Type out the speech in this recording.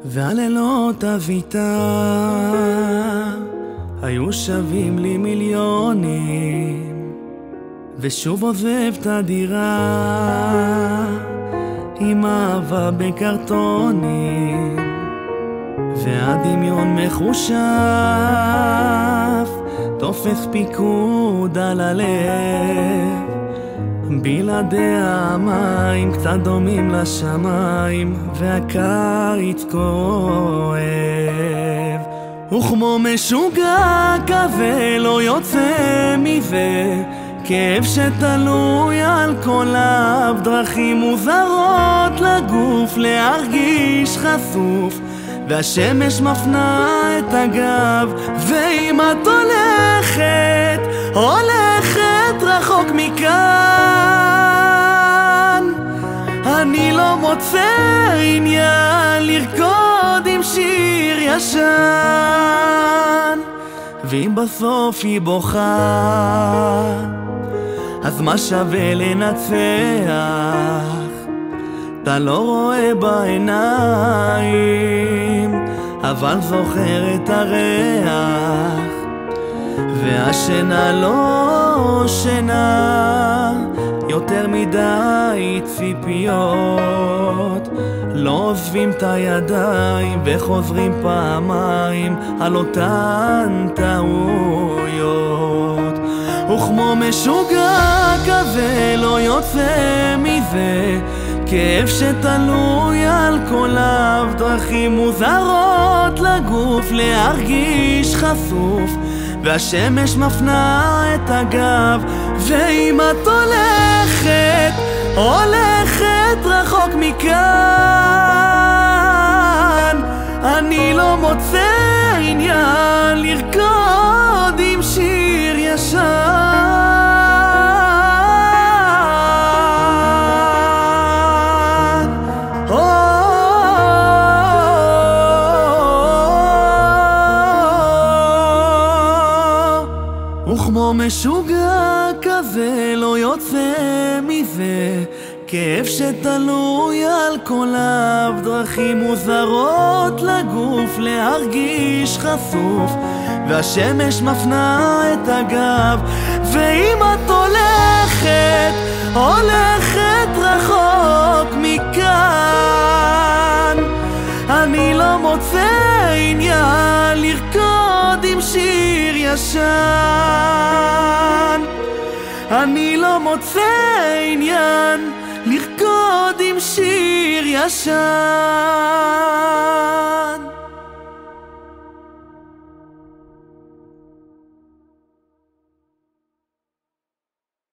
והלילות אביתה היו שווים לי מיליונים, ושוב עוזב את הדירה עם אהבה בקרטונים, והדמיון מחושב תופס פיקוד על הלב. בלעדי המים קצת דומים לשמיים, והקיץ כואב. וכמו משוגע כזה לא יוצא מזה, כאב שתלוי על קוליו, דרכים מוזרות לגוף להרגיש חשוף, והשמש מפנה את הגב. ואם את הולכת רחוק מכאן, אני לא מוצא עניין לרקוד עם שיר ישן. ואם בסוף היא בוכה, אז מה שווה לנצח? אתה לא רואה בעיניים, אבל זוכר את הריח, והשינה לא שינה. יותר מדי ציפיות לא עוזבים את הידיים, וחוזרים פעמיים על אותן טעויות. וכמו משוגע כזה לא יוצא מזה, כאב שתלוי על קוליו, דרכים מוזרות לגוף להרגיש חשוף, והשמש מפנה את הגב. ואם את הולכת רחוק מכאן, אני לא מוצא עניין לרקוד עם שיר ישן. וכמו משוגע כזה לא יוצא מזה, כאב שתלוי על קוליו, דרכים מוזרות לגוף להרגיש חשוף, והשמש מפנה את הגב. ואם את הולכת רחוק מכאן, אני לא מוצא עניין לרקוד עם שיר ישן. אני לא מוצא עניין לרקוד עם שיר ישן.